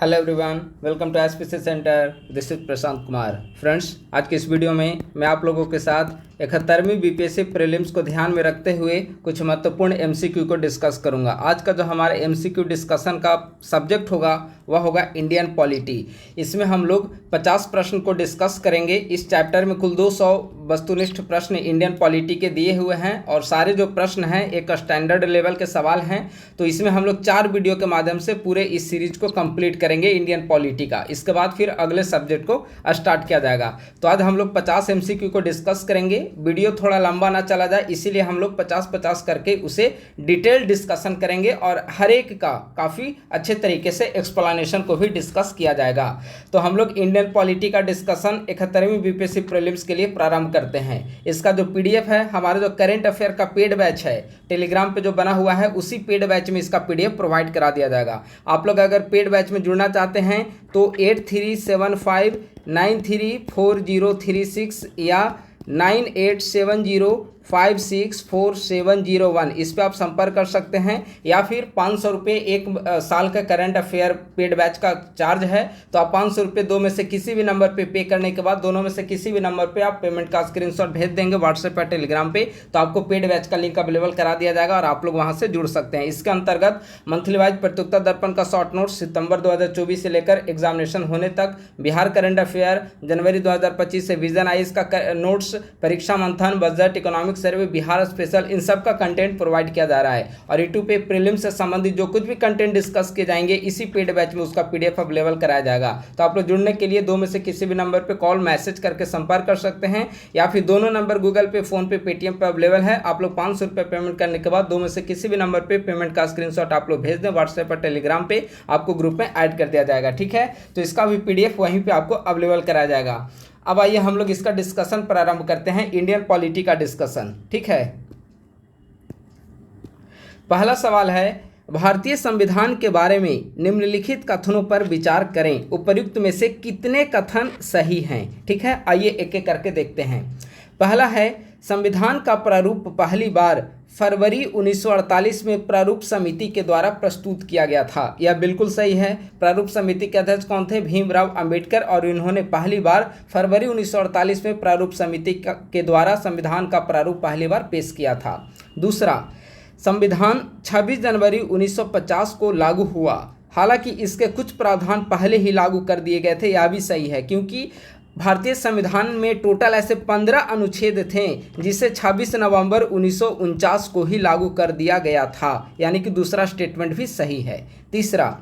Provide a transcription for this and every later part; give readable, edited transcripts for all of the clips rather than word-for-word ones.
Hello everyone, welcome to SPC centre. This is Prashant Kumar. Friends, आज के इस वीडियो में मैं आप लोगों के साथ 71वीं बीपीएससी प्रीलिम्स को ध्यान में रखते हुए कुछ महत्वपूर्ण एमसीक्यू को डिस्कस करूंगा। आज का जो हमारा एमसीक्यू डिस्कशन का सब्जेक्ट होगा वह होगा इंडियन पॉलिटी। इसमें हम लोग 50 प्रश्न को डिस्कस करेंगे। इस चैप्टर में कुल 200 वस्तुनिष्ठ प्रश्न इंडियन पॉलिटी के दिए हुए हैं और सारे जो प्रश्न हैं एक स्टैंडर्ड लेवल के सवाल हैं। तो इसमें हम लोग 4 वीडियो के माध्यम से पूरे इस सीरीज को कंप्लीट करेंगे इंडियन पॉलिटी का। इसके बाद फिर अगले सब्जेक्ट को स्टार्ट किया जाएगा। तो आज हम लोग 50 एमसीक्यू को डिस्कस करेंगे। वीडियो थोड़ा लंबा ना चला जाए इसीलिए हम लोग 50-50 करके उसे डिटेल डिस्कशन करेंगे और हर एक का काफ़ी अच्छे तरीके से एक्सप्लेनेशन को भी डिस्कस किया जाएगा। तो हम लोग इंडियन पॉलिटी का डिस्कशन 71वीं बीपीएससी प्रीलिम्स के लिए प्रारंभ करते हैं। इसका जो पीडीएफ है, हमारे जो करेंट अफेयर का पेड बैच है टेलीग्राम पे जो बना हुआ है, उसी पेड बैच में इसका पीडीएफ प्रोवाइड करा दिया जाएगा। आप लोग अगर पेड बैच में जुड़ना चाहते हैं तो 8375934036 या 9870564701 इस पे आप संपर्क कर सकते हैं, या फिर 500 रुपये एक साल का करंट अफेयर पेड बैच का चार्ज है। तो आप 500 रुपये दो में से किसी भी नंबर पे करने के बाद दोनों में से किसी भी नंबर पे आप पेमेंट का स्क्रीनशॉट भेज देंगे व्हाट्सएप या टेलीग्राम पे, तो आपको पेड बैच का लिंक अवेलेबल करा दिया जाएगा और आप लोग वहाँ से जुड़ सकते हैं। इसके अंतर्गत मंथली वाइज प्रतियोगिता दर्पण का शॉर्ट नोट सितंबर 2024 से लेकर एग्जामिनेशन होने तक, बिहार करंट अफेयर जनवरी 2025 से, विजन आईएएस का नोट्स, परीक्षा मंथन, budget, economic survey, Bihar special, इन सब का कंटेंट प्रोवाइड किया जा रहा है। और यूट्यूब पे प्रीलिम्स से संबंधित जो कुछ भी कंटेंट डिस्कस किए जाएंगे इसी पेड बैच में उसका पीडीएफ अवेलेबल कराया जाएगा। तो आप लोग जुड़ने के लिए दो में से किसी भी नंबर पे कॉल मैसेज करके संपर्क कर सकते हैं, या फिर दोनों नंबर गूगल पे, फोन पे, पेटीएम पे अवेलेबल है। आप लोग 500 रुपये पेमेंट करने के बाद दो में से किसी भी नंबर पे पेमेंट का स्क्रीनशॉट आप लोग भेज दें व्हाट्सएप पर, टेलीग्राम पे, आपको ग्रुप में ऐड कर दिया जाएगा। ठीक है, तो इसका भी पीडीएफ वहीं पे आपको अवेलेबल कराया जाएगा। अब आइए हम लोग इसका डिस्कशन प्रारंभ करते हैं, इंडियन पॉलिटी का डिस्कशन। ठीक है, पहला सवाल है, भारतीय संविधान के बारे में निम्नलिखित कथनों पर विचार करें, उपर्युक्त में से कितने कथन सही हैं। ठीक है, आइए एक एक करके देखते हैं। पहला है, संविधान का प्रारूप पहली बार फरवरी 1948 में प्रारूप समिति के द्वारा प्रस्तुत किया गया था। यह बिल्कुल सही है। प्रारूप समिति के अध्यक्ष कौन थे? भीमराव अंबेडकर, और इन्होंने पहली बार फरवरी 1948 में प्रारूप समिति के द्वारा संविधान का प्रारूप पहली बार पेश किया था। दूसरा, संविधान 26 जनवरी 1950 को लागू हुआ। हालांकि इसके कुछ प्रावधान पहले ही लागू कर दिए गए थे। यह भी सही है, क्योंकि भारतीय संविधान में टोटल ऐसे 15 अनुच्छेद थे जिसे 26 नवंबर 1949 को ही लागू कर दिया गया था, यानी कि दूसरा स्टेटमेंट भी सही है। तीसरा,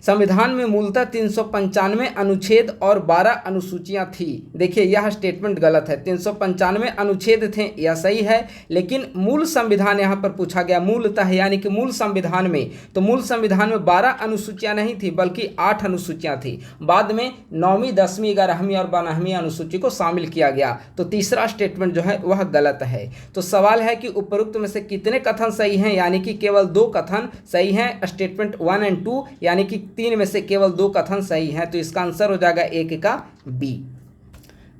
संविधान में मूलतः 395 अनुच्छेद और 12 अनुसूचियां थी। देखिए, यह स्टेटमेंट गलत है। 395 अनुच्छेद थे, यह सही है, लेकिन मूल संविधान यहाँ पर पूछा गया मूलतः, यानी कि मूल संविधान में, तो मूल संविधान में 12 अनुसूचियां नहीं थी बल्कि 8 अनुसूचियां थी। बाद में 9वीं, 10वीं, 11वीं और 12वीं अनुसूची को शामिल किया गया। तो तीसरा स्टेटमेंट जो है वह गलत है। तो सवाल है कि उपरोक्त में से कितने कथन सही हैं, यानी कि केवल 2 कथन सही हैं। स्टेटमेंट 1 और 2, यानी कि 3 में से केवल 2 कथन सही हैं। तो इसका आंसर हो जाएगा 1 का बी।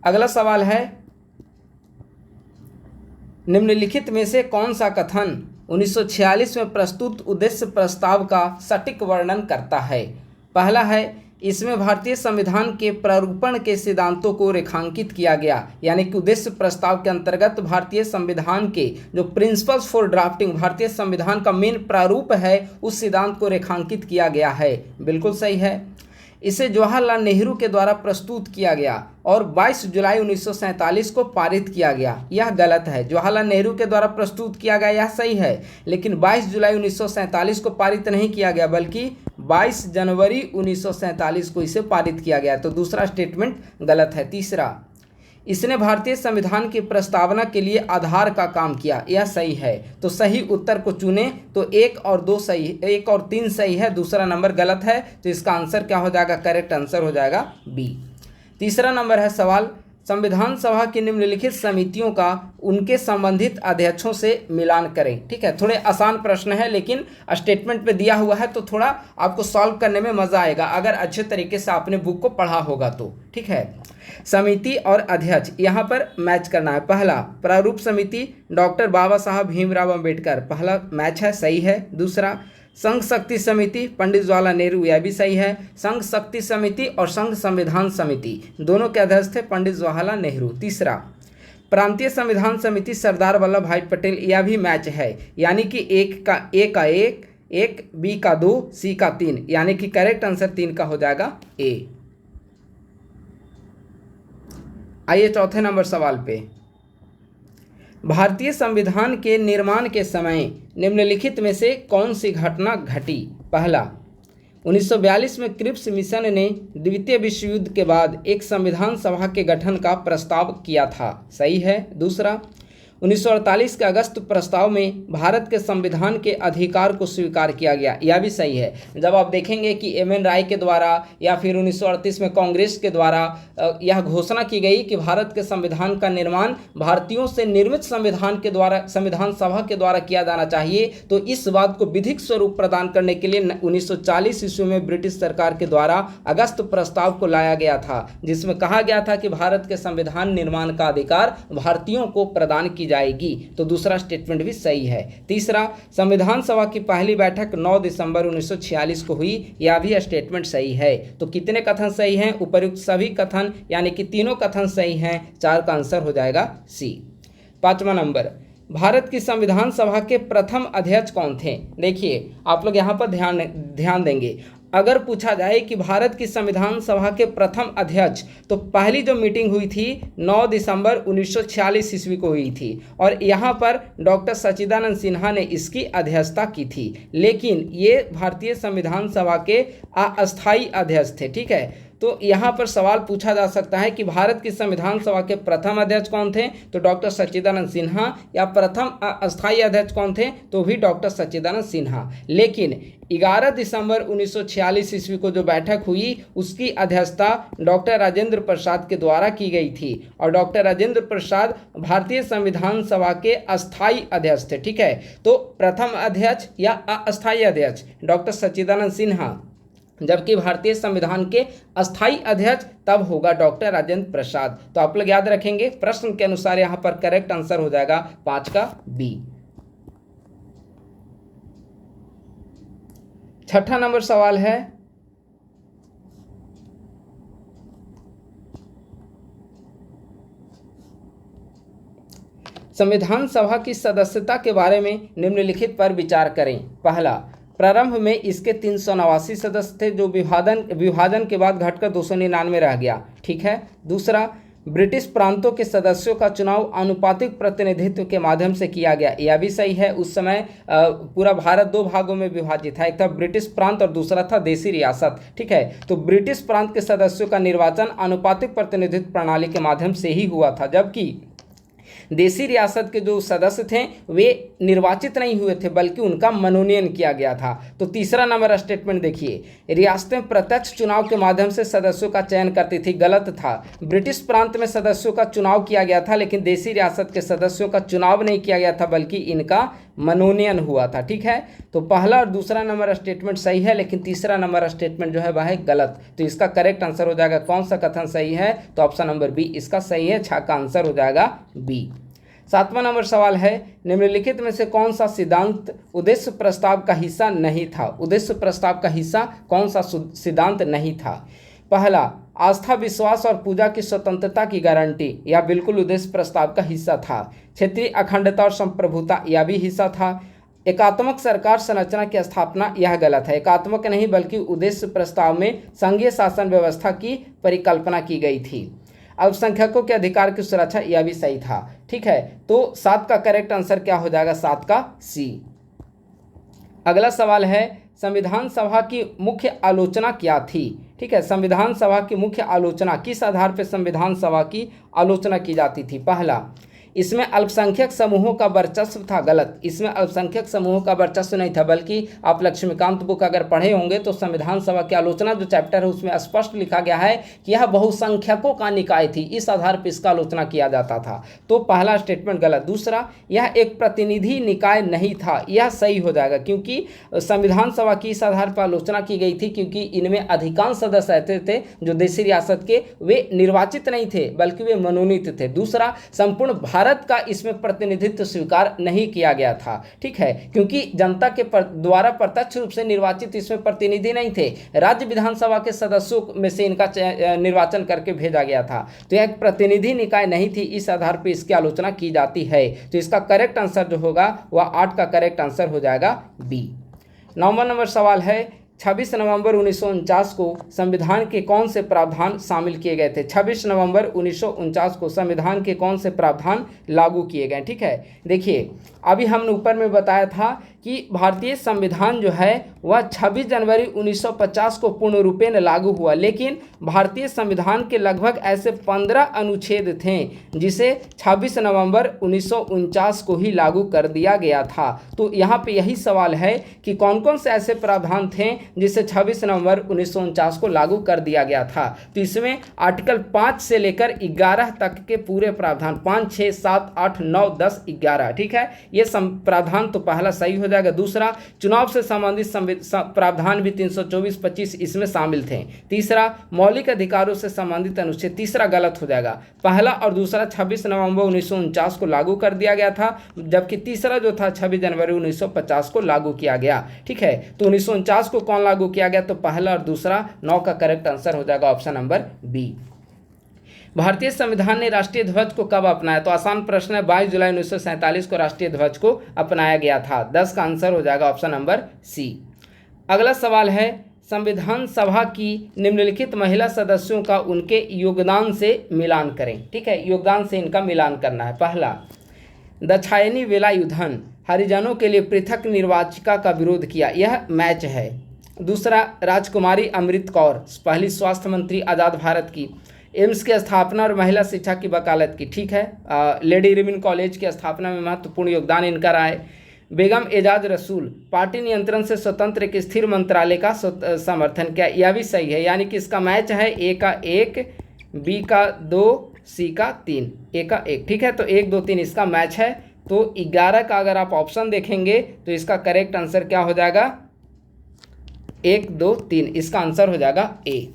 अगला सवाल है, निम्नलिखित में से कौन सा कथन 1946 में प्रस्तुत उद्देश्य प्रस्ताव का सटीक वर्णन करता है? पहला है, इसमें भारतीय संविधान के प्रारूपण के सिद्धांतों को रेखांकित किया गया, यानी कि उद्देश्य प्रस्ताव के अंतर्गत भारतीय संविधान के जो प्रिंसिपल्स फॉर ड्राफ्टिंग, भारतीय संविधान का मेन प्रारूप है, उस सिद्धांत को रेखांकित किया गया है। बिल्कुल सही है। इसे जवाहरलाल नेहरू के द्वारा प्रस्तुत किया गया और 22 जुलाई 1947 को पारित किया गया। यह गलत है। जवाहरलाल नेहरू के द्वारा प्रस्तुत किया गया, यह सही है, लेकिन 22 जुलाई 1947 को पारित नहीं किया गया बल्कि 22 जनवरी 1947 को इसे पारित किया गया। तो दूसरा स्टेटमेंट गलत है। तीसरा, इसने भारतीय संविधान की प्रस्तावना के लिए आधार का काम किया, यह सही है। तो सही उत्तर को चुने तो 1 और 2 सही, 1 और 3 सही है, दूसरा नंबर गलत है। तो इसका आंसर क्या हो जाएगा? करेक्ट आंसर हो जाएगा बी। तीसरा नंबर है सवाल, संविधान सभा की निम्नलिखित समितियों का उनके संबंधित अध्यक्षों से मिलान करें। ठीक है, थोड़े आसान प्रश्न है, लेकिन स्टेटमेंट पे दिया हुआ है तो थोड़ा आपको सॉल्व करने में मजा आएगा अगर अच्छे तरीके से आपने बुक को पढ़ा होगा तो। ठीक है, समिति और अध्यक्ष यहाँ पर मैच करना है। पहला, प्रारूप समिति डॉक्टर बाबा साहब भीमराव अंबेडकर, पहला मैच है, सही है। दूसरा, संघ शक्ति समिति पंडित जवाहरलाल नेहरू, यह भी सही है। संघ शक्ति समिति और संघ संविधान समिति दोनों के अध्यक्ष थे पंडित जवाहरलाल नेहरू। तीसरा, प्रांतीय संविधान समिति सरदार वल्लभ भाई पटेल, यह भी मैच है, यानी कि एक का एक, बी का 2, सी का 3, यानी कि करेक्ट आंसर 3 का हो जाएगा ए। आइए चौथे नंबर सवाल पे। भारतीय संविधान के निर्माण के समय निम्नलिखित में से कौन सी घटना घटी? पहला, 1942 में क्रिप्स मिशन ने द्वितीय विश्व युद्ध के बाद एक संविधान सभा के गठन का प्रस्ताव किया था, सही है। दूसरा, 1948 के अगस्त प्रस्ताव में भारत के संविधान के अधिकार को स्वीकार किया गया, यह भी सही है। जब आप देखेंगे कि एम.एन. राय के द्वारा या फिर 1938 में कांग्रेस के द्वारा यह घोषणा की गई कि भारत के संविधान का निर्माण भारतीयों से निर्मित संविधान के द्वारा, संविधान सभा के द्वारा किया जाना चाहिए, तो इस बात को विधिक स्वरूप प्रदान करने के लिए 1940 ईस्वी में ब्रिटिश सरकार के द्वारा अगस्त प्रस्ताव को लाया गया था, जिसमें कहा गया था कि भारत के संविधान निर्माण का अधिकार भारतीयों को प्रदान की जाएगी। तो दूसरा स्टेटमेंट भी सही है। तीसरा, संविधान सभा की पहली बैठक 9 दिसंबर 1946 को हुई, यह भी स्टेटमेंट सही है। तो कितने कथन सही हैं? उपर्युक्त सभी कथन यानी कि तीनों कथन सही हैं। 4 का आंसर हो जाएगा सी। 5वां नंबर, भारत की संविधान सभा के प्रथम अध्यक्ष कौन थे? देखिए आप लोग यहाँ पर ध्यान देंगे। अगर पूछा जाए कि भारत की संविधान सभा के प्रथम अध्यक्ष, तो पहली जो मीटिंग हुई थी 9 दिसंबर 1946 ईस्वी को हुई थी और यहाँ पर डॉक्टर सच्चिदानंद सिन्हा ने इसकी अध्यक्षता की थी, लेकिन ये भारतीय संविधान सभा के अस्थायी अध्यक्ष थे। ठीक है, तो यहाँ पर सवाल पूछा जा सकता है कि भारत की संविधान सभा के प्रथम अध्यक्ष कौन थे? तो डॉक्टर सच्चिदानंद सिन्हा। या प्रथम अस्थायी अध्यक्ष कौन थे? तो भी डॉक्टर सच्चिदानंद सिन्हा। लेकिन 11 दिसंबर 1946 ईस्वी को जो बैठक हुई उसकी अध्यक्षता डॉक्टर राजेंद्र प्रसाद के द्वारा की गई थी और डॉक्टर राजेंद्र प्रसाद भारतीय संविधान सभा के अस्थायी अध्यक्ष थे। ठीक है, तो प्रथम अध्यक्ष या अस्थायी अध्यक्ष डॉक्टर सच्चिदानंद सिन्हा, जबकि भारतीय संविधान के अस्थायी अध्यक्ष तब होगा डॉक्टर राजेंद्र प्रसाद। तो आप लोग याद रखेंगे, प्रश्न के अनुसार यहाँ पर करेक्ट आंसर हो जाएगा 5 का बी। 6ठा नंबर सवाल है, संविधान सभा की सदस्यता के बारे में निम्नलिखित पर विचार करें। पहला, प्रारंभ में इसके 389 सदस्य थे जो विभाजन के बाद घटकर 299 रह गया। ठीक है। दूसरा, ब्रिटिश प्रांतों के सदस्यों का चुनाव आनुपातिक प्रतिनिधित्व के माध्यम से किया गया, यह भी सही है। उस समय पूरा भारत 2 भागों में विभाजित था, एक था ब्रिटिश प्रांत और दूसरा था देसी रियासत। ठीक है, तो ब्रिटिश प्रांत के सदस्यों का निर्वाचन आनुपातिक प्रतिनिधित्व प्रणाली के माध्यम से ही हुआ था, जबकि देसी रियासत के जो सदस्य थे वे निर्वाचित नहीं हुए थे बल्कि उनका मनोनयन किया गया था। तो तीसरा नंबर स्टेटमेंट देखिए, रियासतें प्रत्यक्ष चुनाव के माध्यम से सदस्यों का चयन करती थी, गलत था। ब्रिटिश प्रांत में सदस्यों का चुनाव किया गया था लेकिन देसी रियासत के सदस्यों का चुनाव नहीं किया गया था बल्कि इनका मनोनयन हुआ था। ठीक है, तो पहला और दूसरा नंबर स्टेटमेंट सही है लेकिन तीसरा नंबर स्टेटमेंट जो है वह है गलत। तो इसका करेक्ट आंसर हो जाएगा, कौन सा कथन सही है? तो ऑप्शन नंबर बी इसका सही है। 6 का आंसर हो जाएगा बी। 7वां नंबर सवाल है, निम्नलिखित में से कौन सा सिद्धांत उद्देश्य प्रस्ताव का हिस्सा नहीं था? उद्देश्य प्रस्ताव का हिस्सा कौन सा सिद्धांत नहीं था? पहला, आस्था, विश्वास और पूजा की स्वतंत्रता की गारंटी, यह बिल्कुल उद्देश्य प्रस्ताव का हिस्सा था। क्षेत्रीय अखंडता और संप्रभुता, यह भी हिस्सा था। एकात्मक सरकार संरचना की स्थापना, यह गलत है। एकात्मक नहीं बल्कि उद्देश्य प्रस्ताव में संघीय शासन व्यवस्था की परिकल्पना की गई थी। अल्पसंख्यकों के अधिकार की सुरक्षा, यह भी सही था। ठीक है, तो 7 का करेक्ट आंसर क्या हो जाएगा? 7 का सी। अगला सवाल है, संविधान सभा की मुख्य आलोचना क्या थी? ठीक है, संविधान सभा की मुख्य आलोचना, किस आधार पर संविधान सभा की आलोचना की जाती थी? पहला, इसमें अल्पसंख्यक समूहों का वर्चस्व था, गलत। इसमें अल्पसंख्यक समूहों का वर्चस्व नहीं था बल्कि आप लक्ष्मीकांत बुक अगर पढ़े होंगे तो संविधान सभा की आलोचना जो चैप्टर है उसमें स्पष्ट लिखा गया है कि यह बहुसंख्यकों का निकाय थी, इस आधार पर इसका आलोचना किया जाता था। तो पहला स्टेटमेंट गलत। दूसरा, यह एक प्रतिनिधि निकाय नहीं था, यह सही हो जाएगा क्योंकि संविधान सभा की इस आधार पर आलोचना की गई थी क्योंकि इनमें अधिकांश सदस्य ऐसे थे जो देसी रियासत के वे निर्वाचित नहीं थे बल्कि वे मनोनीत थे। दूसरा, संपूर्ण भारत भारत का इसमें प्रतिनिधित्व स्वीकार नहीं किया गया था, ठीक है, क्योंकि जनता के द्वारा प्रत्यक्ष रूप से निर्वाचित इसमें प्रतिनिधि नहीं थे, राज्य विधानसभा के सदस्यों में से इनका निर्वाचन करके भेजा गया था। तो यह एक प्रतिनिधि निकाय नहीं थी, इस आधार पर इसकी आलोचना की जाती है। तो इसका करेक्ट आंसर जो होगा वह 8 का करेक्ट आंसर हो जाएगा बी। 9वां नंबर सवाल है 26 नवंबर 1949 को संविधान के कौन से प्रावधान शामिल किए गए थे? 26 नवंबर 1949 को संविधान के कौन से प्रावधान लागू किए गए? ठीक है, देखिए अभी हमने ऊपर में बताया था कि भारतीय संविधान जो है वह 26 जनवरी 1950 को पूर्ण रूपेण लागू हुआ, लेकिन भारतीय संविधान के लगभग ऐसे 15 अनुच्छेद थे जिसे 26 नवंबर 1949 को ही लागू कर दिया गया था। तो यहाँ पे यही सवाल है कि कौन कौन से ऐसे प्रावधान थे जिसे 26 नवंबर 1949 को लागू कर दिया गया था। तो इसमें आर्टिकल 5 से लेकर 11 तक के पूरे प्रावधान 5, 6, 7, 8, 9, 10, 11, ठीक है, ये प्रावधान तो पहला सही हो जाएगा। दूसरा, चुनाव से संबंधित प्रावधान भी 324, 25 इसमें शामिल थे। तीसरा, मौलिक अधिकारों से संबंधित अनुच्छेद, तीसरा गलत हो जाएगा। पहला और दूसरा 26 नवंबर 1949 को लागू कर दिया गया था, जबकि तीसरा जो था 26 जनवरी 1950 को लागू किया गया, ठीक है। तो 1949 को कौन लागू किया गया? तो पहला और दूसरा। 9 का करेक्ट आंसर हो जाएगा ऑप्शन नंबर बी। भारतीय संविधान ने राष्ट्रीय ध्वज को कब अपनाया? तो आसान प्रश्न है, 22 जुलाई 1947 को राष्ट्रीय ध्वज को अपनाया गया था। 10 का आंसर हो जाएगा ऑप्शन नंबर सी। अगला सवाल है, संविधान सभा की निम्नलिखित महिला सदस्यों का उनके योगदान से मिलान करें। ठीक है, योगदान से इनका मिलान करना है। पहला, दाक्षायणी वेलायुधन हरिजनों के लिए पृथक निर्वाचिका का विरोध किया, यह मैच है। दूसरा, राजकुमारी अमृत कौर पहली स्वास्थ्य मंत्री आज़ाद भारत की, एम्स की स्थापना और महिला शिक्षा की वकालत की, ठीक है। लेडी रिमिन कॉलेज की स्थापना में महत्वपूर्ण योगदान इनका रहा है। बेगम एजाज रसूल पार्टी नियंत्रण से स्वतंत्र एक स्थिर मंत्रालय का समर्थन किया, यह भी सही है। यानी कि इसका मैच है, ए का 1, बी का 2, सी का 3, ए का 1, ठीक है। तो 1, 2, 3 इसका मैच है। तो 11 का अगर आप ऑप्शन देखेंगे तो इसका करेक्ट आंसर क्या हो जाएगा? 1, 2, 3 इसका आंसर हो जाएगा ए।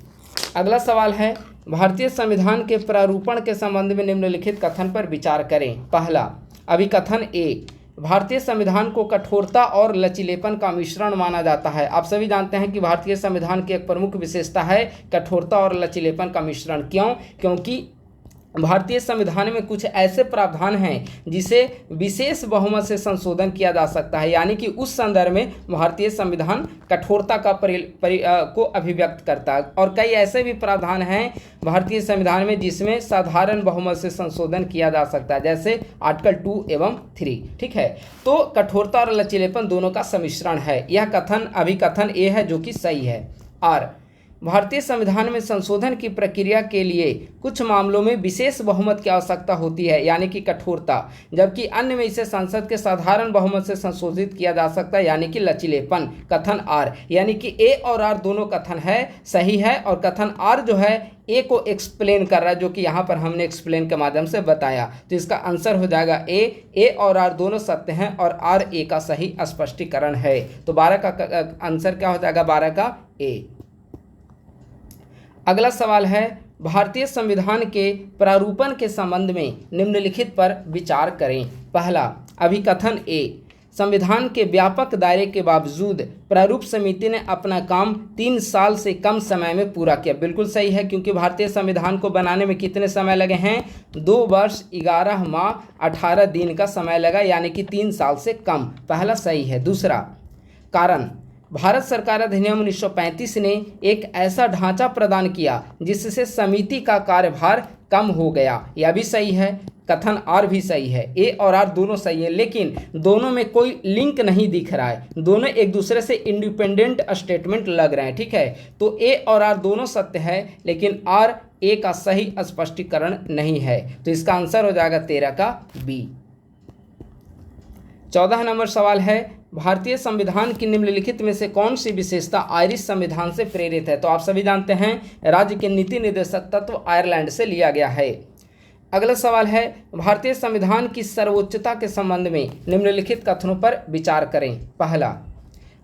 अगला सवाल है, भारतीय संविधान के प्रारूपण के संबंध में निम्नलिखित कथन पर विचार करें। पहला, अभिकथन ए, भारतीय संविधान को कठोरता और लचीलेपन का मिश्रण माना जाता है। आप सभी जानते हैं कि भारतीय संविधान की एक प्रमुख विशेषता है कठोरता और लचीलेपन का मिश्रण। क्यों? क्योंकि भारतीय संविधान में कुछ ऐसे प्रावधान हैं जिसे विशेष बहुमत से संशोधन किया जा सकता है, यानी कि उस संदर्भ में भारतीय संविधान कठोरता का को अभिव्यक्त करता है। और कई ऐसे भी प्रावधान हैं भारतीय संविधान में जिसमें साधारण बहुमत से संशोधन किया जा सकता है, जैसे आर्टिकल 2 एवं 3, ठीक है। तो कठोरता और लचीलेपन दोनों का सम्मिश्रण है, यह कथन अभिकथन ए है जो कि सही है। और भारतीय संविधान में संशोधन की प्रक्रिया के लिए कुछ मामलों में विशेष बहुमत की आवश्यकता होती है, यानी कि कठोरता, जबकि अन्य में इसे संसद के साधारण बहुमत से संशोधित किया जा सकता है, यानी कि लचीलेपन। कथन आर, यानी कि ए और आर दोनों कथन है सही है, और कथन आर जो है ए को एक्सप्लेन कर रहा है, जो कि यहाँ पर हमने एक्सप्लेन के माध्यम से बताया। तो इसका आंसर हो जाएगा ए और आर दोनों सत्य हैं और आर ए का सही स्पष्टीकरण है। तो 12 का आंसर क्या हो जाएगा? 12 का ए। अगला सवाल है, भारतीय संविधान के प्रारूपण के संबंध में निम्नलिखित पर विचार करें। पहला, अभिकथन ए, संविधान के व्यापक दायरे के बावजूद प्रारूप समिति ने अपना काम 3 साल से कम समय में पूरा किया। बिल्कुल सही है, क्योंकि भारतीय संविधान को बनाने में कितने समय लगे हैं? 2 वर्ष 11 माह 18 दिन का समय लगा, यानी कि 3 साल से कम। पहला सही है। दूसरा, कारण भारत सरकार अधिनियम 1935 ने एक ऐसा ढांचा प्रदान किया जिससे समिति का कार्यभार कम हो गया, यह भी सही है। कथन आर भी सही है, ए और आर दोनों सही है, लेकिन दोनों में कोई लिंक नहीं दिख रहा है, दोनों एक दूसरे से इंडिपेंडेंट स्टेटमेंट लग रहे हैं, ठीक है। तो ए और आर दोनों सत्य है, लेकिन आर ए का सही स्पष्टीकरण नहीं है। तो इसका आंसर हो जाएगा 13 का बी। 14 नंबर सवाल है, भारतीय संविधान की निम्नलिखित में से कौन सी विशेषता आयरिश संविधान से प्रेरित है? तो आप सभी जानते हैं राज्य के नीति निर्देशक तत्व आयरलैंड से लिया गया है। अगला सवाल है, भारतीय संविधान की सर्वोच्चता के संबंध में निम्नलिखित कथनों पर विचार करें। पहला,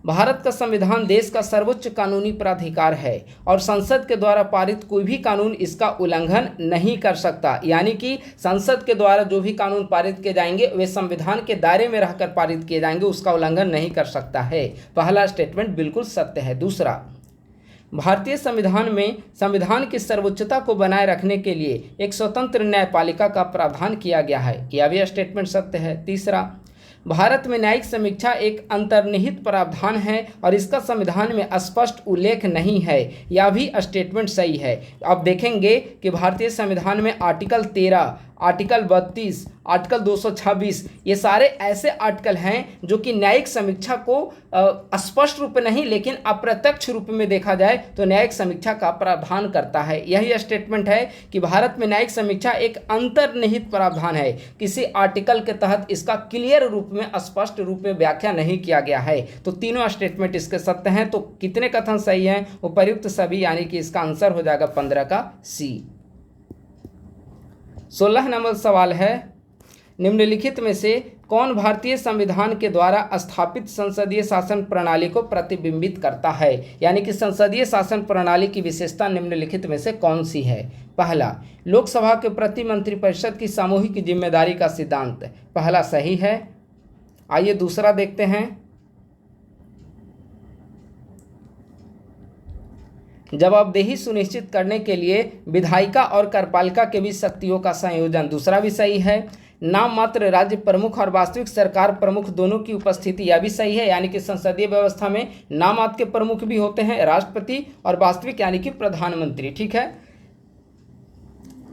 भारत का संविधान देश का सर्वोच्च कानूनी प्राधिकार है और संसद के द्वारा पारित कोई भी कानून इसका उल्लंघन नहीं कर सकता। यानी कि संसद के द्वारा जो भी कानून पारित किए जाएंगे वे संविधान के दायरे में रहकर पारित किए जाएंगे, उसका उल्लंघन नहीं कर सकता है। पहला स्टेटमेंट बिल्कुल सत्य है। दूसरा, भारतीय संविधान में संविधान की सर्वोच्चता को बनाए रखने के लिए एक स्वतंत्र न्यायपालिका का प्रावधान किया गया है, यह भी स्टेटमेंट सत्य है। तीसरा, भारत में न्यायिक समीक्षा एक अंतर्निहित प्रावधान है और इसका संविधान में स्पष्ट उल्लेख नहीं है, यह भी स्टेटमेंट सही है। अब देखेंगे कि भारतीय संविधान में आर्टिकल 13, आर्टिकल 32, आर्टिकल 226 ये सारे ऐसे आर्टिकल हैं जो कि न्यायिक समीक्षा को स्पष्ट रूप में नहीं लेकिन अप्रत्यक्ष रूप में देखा जाए तो न्यायिक समीक्षा का प्रावधान करता है। यही स्टेटमेंट है कि भारत में न्यायिक समीक्षा एक अंतर्निहित प्रावधान है, किसी आर्टिकल के तहत इसका क्लियर रूप में स्पष्ट रूप में व्याख्या नहीं किया गया है। तो तीनों स्टेटमेंट इसके सत्य हैं। तो कितने कथन सही हैं? उपर्युक्त सभी, यानी कि इसका आंसर हो जाएगा 15 का सी। 16 नंबर सवाल है, निम्नलिखित में से कौन भारतीय संविधान के द्वारा स्थापित संसदीय शासन प्रणाली को प्रतिबिंबित करता है? यानी कि संसदीय शासन प्रणाली की विशेषता निम्नलिखित में से कौन सी है? पहला, लोकसभा के प्रति मंत्रिपरिषद की सामूहिक जिम्मेदारी का सिद्धांत। पहला सही है। आइए दूसरा देखते हैं। जवाबदेही सुनिश्चित करने के लिए विधायिका और कार्यपालिका के बीच शक्तियों का संयोजन। दूसरा भी सही है। नाम मात्र राज्य प्रमुख और वास्तविक सरकार प्रमुख दोनों की उपस्थिति, यह भी सही है। यानी कि संसदीय व्यवस्था में नाम मात्र के प्रमुख भी होते हैं, राष्ट्रपति, और वास्तविक यानी कि प्रधानमंत्री। ठीक है।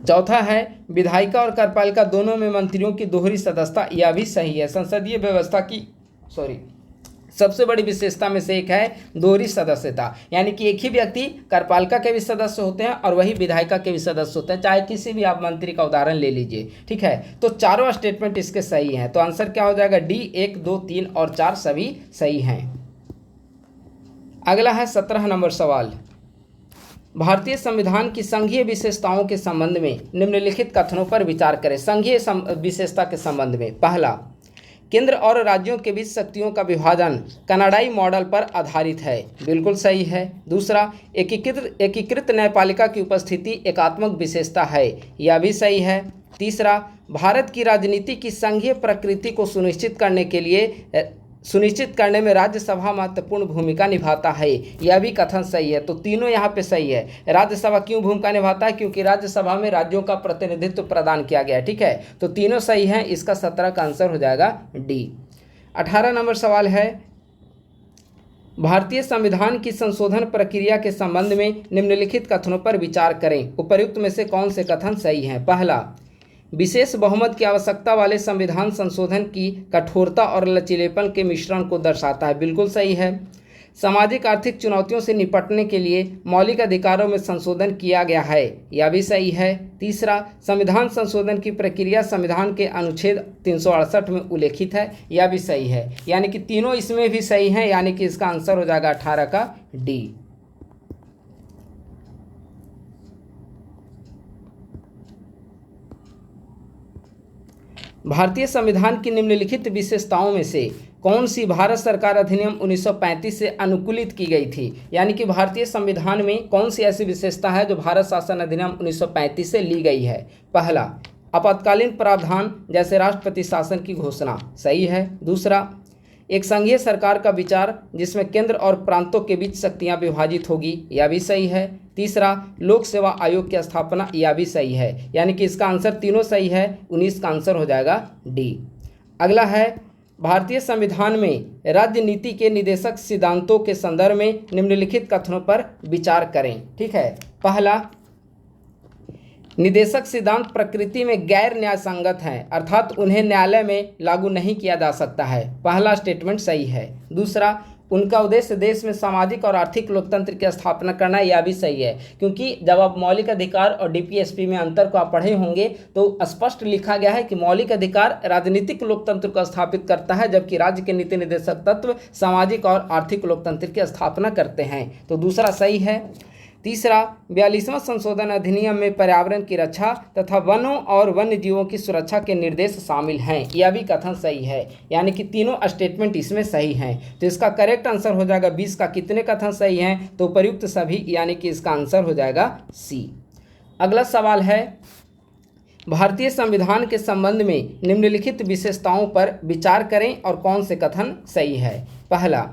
चौथा है, विधायिका और कार्यपालिका दोनों में मंत्रियों की दोहरी सदस्यता, यह भी सही है। संसदीय व्यवस्था की सबसे बड़ी विशेषता में से एक है दोहरी सदस्यता, यानी कि एक ही व्यक्ति कार्यपालिका के भी सदस्य होते हैं और वही विधायिका के भी सदस्य होते हैं, चाहे किसी भी आप मंत्री का उदाहरण ले लीजिए। ठीक है। तो चारों स्टेटमेंट इसके सही हैं। तो आंसर क्या हो जाएगा? डी। 1, 2, 3 और 4 सभी सही हैं। अगला है 17 नंबर सवाल, भारतीय संविधान की संघीय विशेषताओं के संबंध में निम्नलिखित कथनों पर विचार करें। संघीय विशेषता के संबंध में, पहला, केंद्र और राज्यों के बीच शक्तियों का विभाजन कनाडाई मॉडल पर आधारित है, बिल्कुल सही है। दूसरा, एकीकृत न्यायपालिका की उपस्थिति एकात्मक विशेषता है, यह भी सही है। तीसरा, भारत की राजनीति की संघीय प्रकृति को सुनिश्चित करने में राज्यसभा महत्वपूर्ण भूमिका निभाता है, यह भी कथन सही है। तो तीनों यहाँ पे सही है। राज्यसभा क्यों भूमिका निभाता है? क्योंकि राज्यसभा में राज्यों का प्रतिनिधित्व प्रदान किया गया है। ठीक है। तो तीनों सही हैं। इसका 17 का आंसर हो जाएगा डी। 18 नंबर सवाल है, भारतीय संविधान की संशोधन प्रक्रिया के संबंध में निम्नलिखित कथनों पर विचार करें। उपर्युक्त में से कौन से कथन सही हैं? पहला, विशेष बहुमत की आवश्यकता वाले संविधान संशोधन की कठोरता और लचीलेपन के मिश्रण को दर्शाता है, बिल्कुल सही है। सामाजिक आर्थिक चुनौतियों से निपटने के लिए मौलिक अधिकारों में संशोधन किया गया है, यह भी सही है। तीसरा, संविधान संशोधन की प्रक्रिया संविधान के अनुच्छेद 368 में उल्लेखित है, यह भी सही है। यानी कि तीनों इसमें भी सही हैं, यानी कि इसका आंसर हो जाएगा 18 का डी। भारतीय संविधान की निम्नलिखित विशेषताओं में से कौन सी भारत सरकार अधिनियम 1935 से अनुकूलित की गई थी? यानी कि भारतीय संविधान में कौन सी ऐसी विशेषता है जो भारत शासन अधिनियम 1935 से ली गई है? पहला, आपातकालीन प्रावधान जैसे राष्ट्रपति शासन की घोषणा, सही है। दूसरा, एक संघीय सरकार का विचार जिसमें केंद्र और प्रांतों के बीच शक्तियां विभाजित होगी, यह भी सही है। तीसरा, लोक सेवा आयोग की स्थापना, यह भी सही है। यानी कि इसका आंसर तीनों सही है। 19 का आंसर हो जाएगा डी। अगला है, भारतीय संविधान में राज्य नीति के निदेशक सिद्धांतों के संदर्भ में निम्नलिखित कथनों पर विचार करें। ठीक है। पहला, निदेशक सिद्धांत प्रकृति में गैर न्याय संगत हैं, अर्थात उन्हें न्यायालय में लागू नहीं किया जा सकता है, पहला स्टेटमेंट सही है। दूसरा, उनका उद्देश्य देश में सामाजिक और आर्थिक लोकतंत्र की स्थापना करना, यह भी सही है। क्योंकि जब आप मौलिक अधिकार और डीपीएसपी में अंतर को आप पढ़े होंगे तो स्पष्ट लिखा गया है कि मौलिक अधिकार राजनीतिक लोकतंत्र को स्थापित करता है, जबकि राज्य के नीति निर्देशक तत्व सामाजिक और आर्थिक लोकतंत्र की स्थापना करते हैं। तो दूसरा सही है। तीसरा, 42वां संशोधन अधिनियम में पर्यावरण की रक्षा तथा वनों और वन्य जीवों की सुरक्षा के निर्देश शामिल हैं। यह भी कथन सही है, यानी कि तीनों स्टेटमेंट इसमें सही हैं। तो इसका करेक्ट आंसर हो जाएगा 20 का। कितने कथन सही हैं? तो उपयुक्त सभी, यानी कि इसका आंसर हो जाएगा सी। अगला सवाल है, भारतीय संविधान के संबंध में निम्नलिखित विशेषताओं पर विचार करें और कौन से कथन सही है। पहला,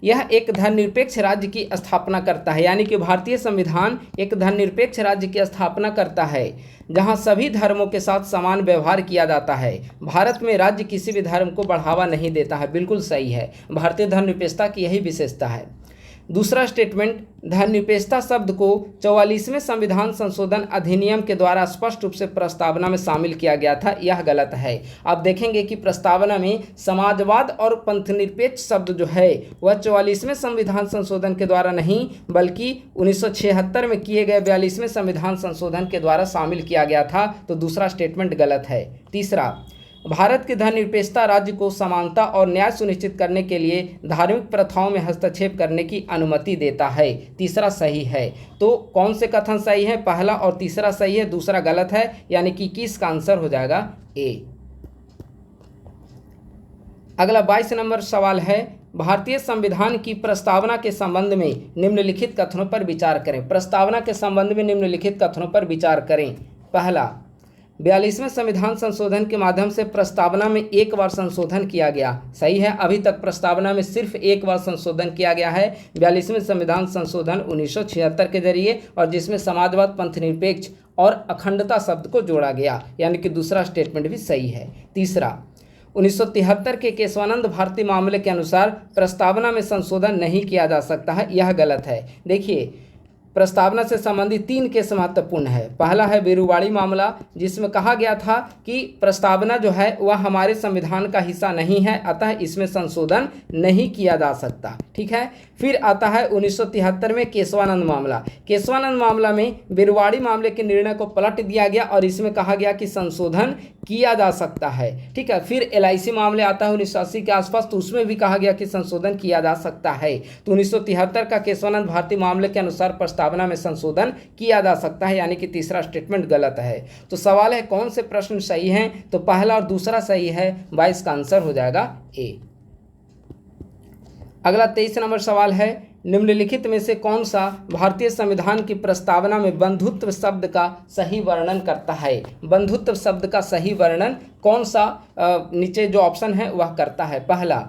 यह एक धर्मनिरपेक्ष राज्य की स्थापना करता है, यानी कि भारतीय संविधान एक धर्मनिरपेक्ष राज्य की स्थापना करता है जहां सभी धर्मों के साथ समान व्यवहार किया जाता है। भारत में राज्य किसी भी धर्म को बढ़ावा नहीं देता है। बिल्कुल सही है, भारतीय धर्मनिरपेक्षता की यही विशेषता है। दूसरा स्टेटमेंट, धर्मनिरपेक्षता शब्द को 44वें संविधान संशोधन अधिनियम के द्वारा स्पष्ट रूप से प्रस्तावना में शामिल किया गया था। यह गलत है। आप देखेंगे कि प्रस्तावना में समाजवाद और पंथनिरपेक्ष शब्द जो है वह 44वें संविधान संशोधन के द्वारा नहीं बल्कि 1976 में किए गए 42वें संविधान संशोधन के द्वारा शामिल किया गया था। तो दूसरा स्टेटमेंट गलत है। तीसरा, भारत की धर्मनिरपेक्षता राज्य को समानता और न्याय सुनिश्चित करने के लिए धार्मिक प्रथाओं में हस्तक्षेप करने की अनुमति देता है। तीसरा सही है। तो कौन से कथन सही है? पहला और तीसरा सही है, दूसरा गलत है, यानी कि 21 का आंसर हो जाएगा ए। अगला 22 नंबर सवाल है, भारतीय संविधान की प्रस्तावना के संबंध में निम्नलिखित कथनों पर विचार करें। प्रस्तावना के संबंध में निम्नलिखित कथनों पर विचार करें। पहला, 42वें संविधान संशोधन के माध्यम से प्रस्तावना में एक बार संशोधन किया गया। सही है, अभी तक प्रस्तावना में सिर्फ एक बार संशोधन किया गया है, 42वें संविधान संशोधन 1976 के जरिए, और जिसमें समाजवाद, पंथनिरपेक्ष और अखंडता शब्द को जोड़ा गया, यानी कि दूसरा स्टेटमेंट भी सही है। तीसरा, 1973 के केशवानंद भारती मामले के अनुसार प्रस्तावना में संशोधन नहीं किया जा सकता है। यह गलत है। देखिए, प्रस्तावना से संबंधित 3 केस महत्वपूर्ण है। पहला है बिरुवाड़ी मामला, जिसमें कहा गया था कि प्रस्तावना जो है वह हमारे संविधान का हिस्सा नहीं है, अतः इसमें संशोधन नहीं किया जा सकता। ठीक है। फिर आता है 1973 में केशवानंद मामला। केशवानंद मामला में बिरुवाड़ी मामले के निर्णय को पलट दिया गया और इसमें कहा गया कि संशोधन किया जा सकता है। ठीक है। फिर LIC मामले आता है 1980 के आसपास, तो उसमें भी कहा गया कि संशोधन किया जा सकता है। तो 1973 का केशवानंद भारती मामले के अनुसार प्रस्तावना में संशोधन किया जा सकता है, यानी कि तीसरा स्टेटमेंट गलत है। तो सवाल है कौन से प्रश्न सही हैं? तो पहला और दूसरा सही है, 22 का आंसर हो जाएगा ए। अगला 23 नंबर सवाल है, निम्नलिखित में से कौन सा भारतीय संविधान की प्रस्तावना में बंधुत्व शब्द का सही वर्णन करता है? बंधुत्व शब्द का सही वर्णन कौन सा नीचे जो ऑप्शन है वह करता है? पहला,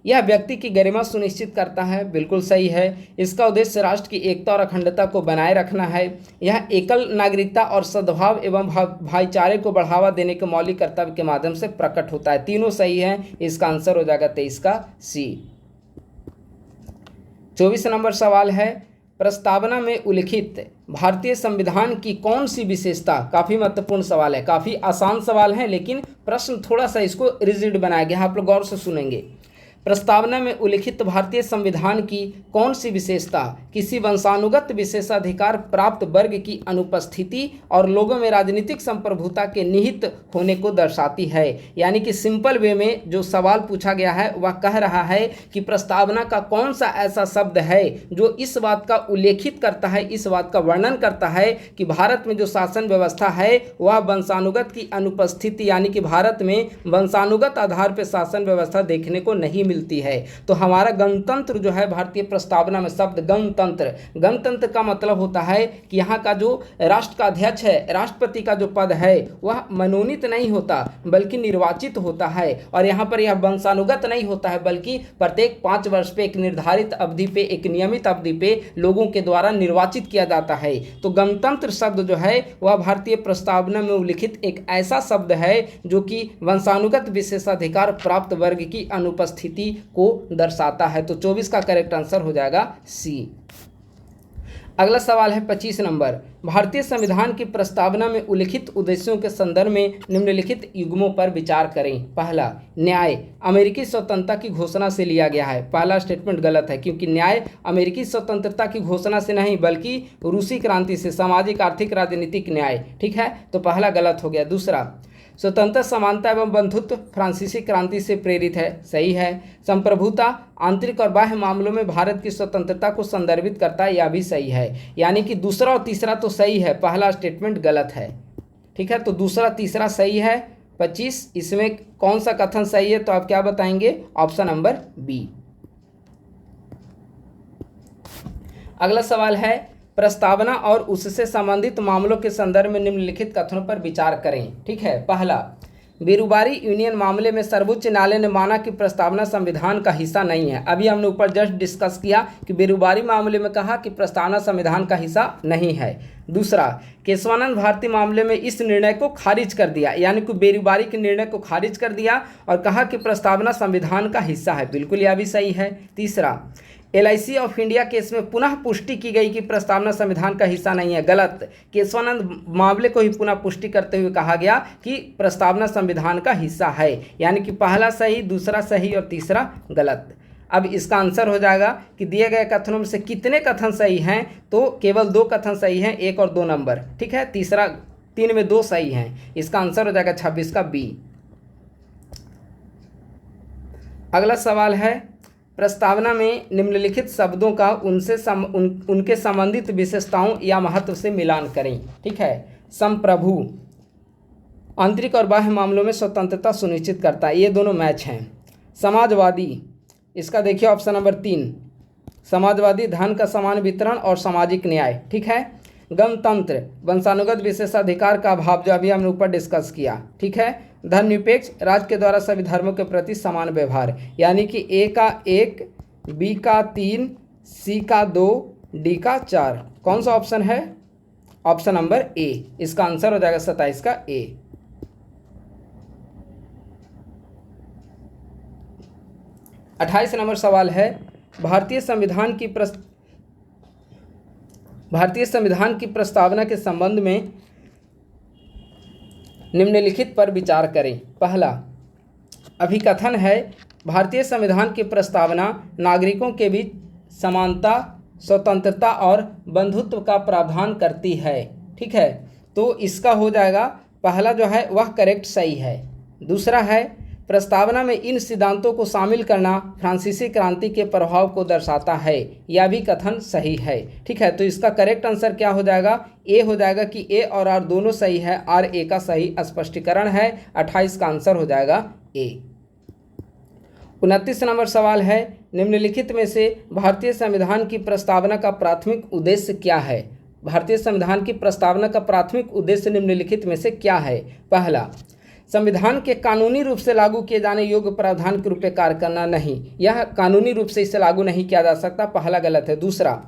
यह व्यक्ति की गरिमा सुनिश्चित करता है। बिल्कुल सही है। इसका उद्देश्य राष्ट्र की एकता और अखंडता को बनाए रखना है। यह एकल नागरिकता और सद्भाव एवं भाईचारे को बढ़ावा देने के मौलिक कर्तव्य के माध्यम से प्रकट होता है। तीनों सही हैं। इसका आंसर हो जाएगा 23 का सी। 24 नंबर सवाल है, प्रस्तावना में उल्लिखित भारतीय संविधान की कौन सी विशेषता, काफ़ी महत्वपूर्ण सवाल है, काफ़ी आसान सवाल है लेकिन प्रश्न थोड़ा सा इसको रिजिड बनाया गया। आप लोग गौर से सुनेंगे। प्रस्तावना में उल्लिखित भारतीय संविधान की कौन सी विशेषता किसी वंशानुगत विशेषाधिकार प्राप्त वर्ग की अनुपस्थिति और लोगों में राजनीतिक संप्रभुता के निहित होने को दर्शाती है? यानी कि सिंपल वे में जो सवाल पूछा गया है वह कह रहा है कि प्रस्तावना का कौन सा ऐसा शब्द है जो इस बात का उल्लेखित करता है, इस बात का वर्णन करता है कि भारत में जो शासन व्यवस्था है वह वंशानुगत की अनुपस्थिति, यानी कि भारत में वंशानुगत आधार पर शासन व्यवस्था देखने को नहीं मिलती है। तो हमारा गणतंत्र जो है भारतीय प्रस्तावना में शब्द गणतंत्र, गणतंत्र का मतलब होता है कि यहाँ का जो राष्ट्र का अध्यक्ष है, राष्ट्रपति का जो पद है वह मनोनीत नहीं होता बल्कि निर्वाचित होता है। और यहाँ पर यह वंशानुगत नहीं होता है बल्कि प्रत्येक 5 वर्ष पे एक निर्धारित अवधि पे, एक नियमित अवधि पे लोगों के द्वारा निर्वाचित किया जाता है। तो गणतंत्र शब्द जो है वह भारतीय प्रस्तावना में उल्लिखित एक ऐसा शब्द है जो कि वंशानुगत विशेषाधिकार प्राप्त वर्ग की अनुपस्थिति को दर्शाता है। तो 24 का करेक्ट आंसर हो जाएगा सी। अगला सवाल है 25 नंबर, भारतीय संविधान की प्रस्तावना में उल्लिखित उद्देश्यों के संदर्भ में निम्नलिखित युग्मों पर विचार करें। पहला, न्याय अमेरिकी स्वतंत्रता की घोषणा से लिया गया है। पहला स्टेटमेंट गलत है क्योंकि न्याय अमेरिकी स्वतंत्रता की घोषणा से नहीं बल्कि रूसी क्रांति से, सामाजिक, आर्थिक, राजनीतिक न्याय। ठीक है, तो पहला गलत हो गया। दूसरा, स्वतंत्र समानता एवं बंधुत्व फ्रांसीसी क्रांति से प्रेरित है, सही है। संप्रभुता आंतरिक और बाह्य मामलों में भारत की स्वतंत्रता को संदर्भित करता है, यह भी सही है। यानी कि दूसरा और तीसरा तो सही है, पहला स्टेटमेंट गलत है। ठीक है, तो दूसरा तीसरा सही है। 25 इसमें कौन सा कथन सही है, तो आप क्या बताएंगे? Option number B. अगला सवाल है, प्रस्तावना और उससे संबंधित मामलों के संदर्भ में निम्नलिखित कथनों पर विचार करें। ठीक है, पहला, बेरोजगारी यूनियन मामले में सर्वोच्च न्यायालय ने माना कि प्रस्तावना संविधान का हिस्सा नहीं है। अभी हमने ऊपर जस्ट डिस्कस किया कि बेरोजगारी मामले में कहा कि प्रस्तावना संविधान का हिस्सा नहीं है। दूसरा, केशवानंद भारती मामले में इस निर्णय को खारिज कर दिया, यानी कि बेरोजगारी के निर्णय को खारिज कर दिया और कहा कि प्रस्तावना संविधान का हिस्सा है, बिल्कुल यह भी सही है। तीसरा, LIC ऑफ इंडिया केस में पुनः पुष्टि की गई कि प्रस्तावना संविधान का हिस्सा नहीं है, गलत। केशवानंद मामले को ही पुनः पुष्टि करते हुए कहा गया कि प्रस्तावना संविधान का हिस्सा है, यानी कि पहला सही, दूसरा सही और तीसरा गलत। अब इसका आंसर हो जाएगा कि दिए गए कथनों में से कितने कथन सही हैं, तो केवल 2 कथन सही हैं, 1 और 2 नंबर। ठीक है, तीसरा 3 में 2 सही हैं, इसका आंसर हो जाएगा 26 का बी। अगला सवाल है, प्रस्तावना में निम्नलिखित शब्दों का उनके संबंधित विशेषताओं या महत्व से मिलान करें। ठीक है, संप्रभु आंतरिक और बाह्य मामलों में स्वतंत्रता सुनिश्चित करता है, ये दोनों मैच हैं। समाजवादी, इसका देखिए ऑप्शन नंबर 3, समाजवादी धन का समान वितरण और सामाजिक न्याय। ठीक है, गणतंत्र वंशानुगत विशेषाधिकार का अभाव, जो अभी हमने ऊपर डिस्कस किया। ठीक है, धर्मनिरपेक्ष राज्य के द्वारा सभी धर्मों के प्रति समान व्यवहार, यानी कि ए का 1, बी का 3, सी का 2, डी का 4। कौन सा ऑप्शन है? ऑप्शन नंबर ए, इसका आंसर हो जाएगा 27 का ए। अट्ठाईस नंबर सवाल है, भारतीय संविधान की प्रस्तावना के संबंध में निम्नलिखित पर विचार करें। पहला, अभिकथन है, भारतीय संविधान की प्रस्तावना नागरिकों के बीच समानता, स्वतंत्रता और बंधुत्व का प्रावधान करती है। ठीक है, तो इसका हो जाएगा पहला जो है वह करेक्ट सही है। दूसरा है, प्रस्तावना में इन सिद्धांतों को शामिल करना फ्रांसीसी क्रांति के प्रभाव को दर्शाता है, यह भी कथन सही है। ठीक है, तो इसका करेक्ट आंसर क्या हो जाएगा? ए हो जाएगा कि ए और आर दोनों सही है, आर ए का सही स्पष्टीकरण है। 28 का आंसर हो जाएगा ए। 29 नंबर सवाल है, निम्नलिखित में से भारतीय संविधान की प्रस्तावना का प्राथमिक उद्देश्य क्या है? भारतीय संविधान की प्रस्तावना का प्राथमिक उद्देश्य निम्नलिखित में से क्या है? पहला, संविधान के कानूनी रूप से लागू किए जाने योग्य प्रावधान के रूप में कार्य करना नहीं, यह कानूनी रूप से इसे लागू नहीं किया जा सकता, पहला गलत है। दूसरा,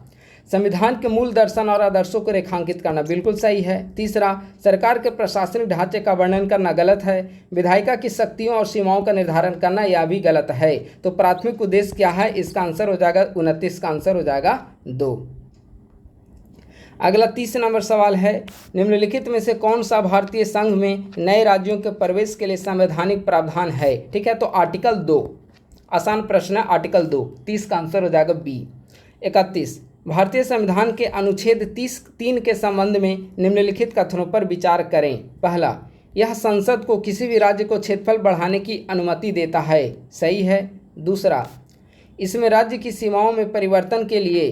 संविधान के मूल दर्शन और आदर्शों को रेखांकित करना, बिल्कुल सही है। तीसरा, सरकार के प्रशासनिक ढांचे का वर्णन करना, गलत है। विधायिका की शक्तियों और सीमाओं का निर्धारण करना, यह भी गलत है। तो प्राथमिक उद्देश्य क्या है? इसका आंसर हो जाएगा 29 का आंसर हो जाएगा 2। अगला 30 नंबर सवाल है, निम्नलिखित में से कौन सा भारतीय संघ में नए राज्यों के प्रवेश के लिए संवैधानिक प्रावधान है? ठीक है, तो आर्टिकल 2, आसान प्रश्न है, आर्टिकल 2। 30 का आंसर हो जाएगा बी। 31, भारतीय संविधान के अनुच्छेद 3 के संबंध में निम्नलिखित कथनों पर विचार करें। पहला, यह संसद को किसी भी राज्य को क्षेत्रफल बढ़ाने की अनुमति देता है, सही है। दूसरा, इसमें राज्य की सीमाओं में परिवर्तन के लिए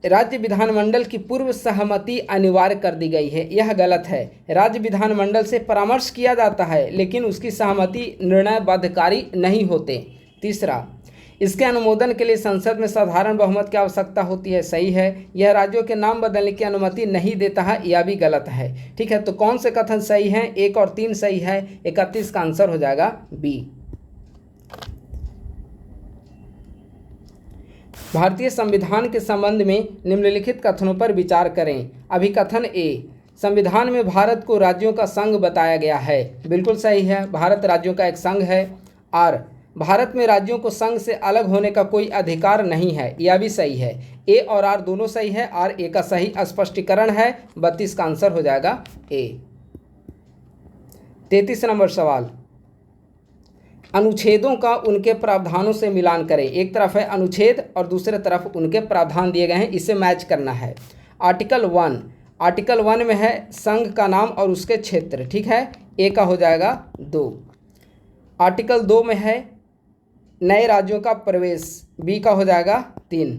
राज्य विधानमंडल की पूर्व सहमति अनिवार्य कर दी गई है, यह गलत है। राज्य विधानमंडल से परामर्श किया जाता है, लेकिन उसकी सहमति निर्णय बाध्यकारी नहीं होते। तीसरा, इसके अनुमोदन के लिए संसद में साधारण बहुमत की आवश्यकता होती है, सही है। यह राज्यों के नाम बदलने की अनुमति नहीं देता है, यह भी गलत है। ठीक है, तो कौन से कथन सही हैं? 1 और 3 सही है। 31 का आंसर हो जाएगा बी। भारतीय संविधान के संबंध में निम्नलिखित कथनों पर विचार करें। अभिकथन ए, संविधान में भारत को राज्यों का संघ बताया गया है, बिल्कुल सही है, भारत राज्यों का एक संघ है। आर, भारत में राज्यों को संघ से अलग होने का कोई अधिकार नहीं है, यह भी सही है। ए और आर दोनों सही है, आर ए का सही स्पष्टीकरण है। 32 का आंसर हो जाएगा ए। 33 नंबर सवाल, अनुच्छेदों का उनके प्रावधानों से मिलान करें। एक तरफ है अनुच्छेद और दूसरे तरफ उनके प्रावधान दिए गए हैं, इसे मैच करना है। आर्टिकल 1, आर्टिकल 1 में है संघ का नाम और उसके क्षेत्र, ठीक है, ए का हो जाएगा 2। आर्टिकल 2 में है नए राज्यों का प्रवेश, बी का हो जाएगा 3।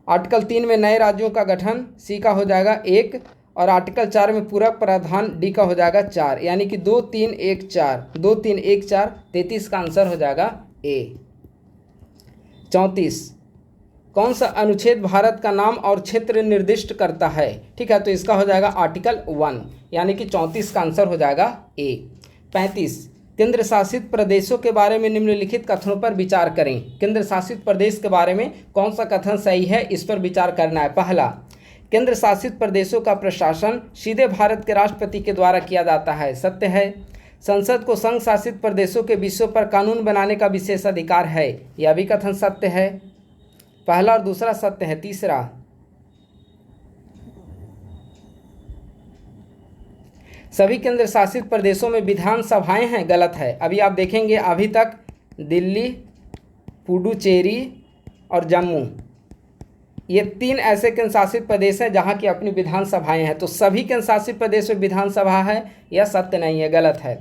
आर्टिकल 3 में नए राज्यों का गठन, सी का हो जाएगा 1। और आर्टिकल 4 में पूरक प्रावधान, डी का हो जाएगा 4, यानी कि 2 3 1 4, 2 3 1 4, 33 का आंसर हो जाएगा ए। 34, कौन सा अनुच्छेद भारत का नाम और क्षेत्र निर्दिष्ट करता है? ठीक है, तो इसका हो जाएगा आर्टिकल 1, यानी कि 34 का आंसर हो जाएगा ए। 35, केंद्र शासित प्रदेशों के बारे में निम्नलिखित कथनों पर विचार करें। केंद्र शासित प्रदेश के बारे में कौन सा कथन सही है, इस पर विचार करना है। पहला, केंद्र शासित प्रदेशों का प्रशासन सीधे भारत के राष्ट्रपति के द्वारा किया जाता है, सत्य है। संसद को संघ शासित प्रदेशों के विषयों पर कानून बनाने का विशेष अधिकार है, यह भी कथन सत्य है। पहला और दूसरा सत्य है। तीसरा, सभी केंद्र शासित प्रदेशों में विधानसभाएं हैं, गलत है। अभी आप देखेंगे अभी तक दिल्ली, पुडुचेरी और जम्मू, ये 3 ऐसे केंद्र शासित प्रदेश हैं जहां की अपनी विधानसभाएं हैं। तो सभी केंद्र शासित प्रदेश में विधानसभा है, यह सत्य नहीं है, गलत है।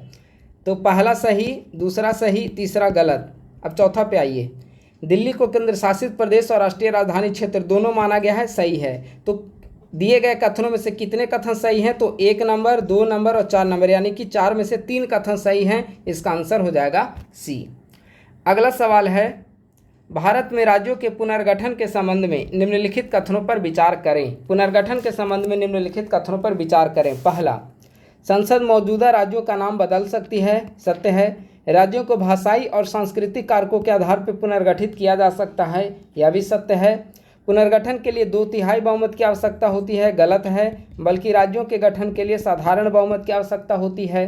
तो पहला सही, दूसरा सही, तीसरा गलत। अब चौथा पे आइए। दिल्ली को केंद्र शासित प्रदेश और राष्ट्रीय राजधानी क्षेत्र दोनों माना गया है, सही है। तो दिए गए कथनों में से कितने कथन सही हैं? तो 1 नंबर, 2 नंबर और 4 नंबर, यानी कि 4 में से 3 कथन सही हैं। इसका आंसर हो जाएगा सी। अगला सवाल है, भारत में राज्यों के पुनर्गठन के संबंध में निम्नलिखित कथनों पर विचार करें। पुनर्गठन के संबंध में निम्नलिखित कथनों पर विचार करें। पहला, संसद मौजूदा राज्यों का नाम बदल सकती है, सत्य है। राज्यों को भाषाई और सांस्कृतिक कारकों के आधार पर पुनर्गठित किया जा सकता है, यह भी सत्य है। पुनर्गठन के लिए 2/3 बहुमत की आवश्यकता होती है, गलत है। बल्कि राज्यों के गठन के लिए साधारण बहुमत की आवश्यकता होती है।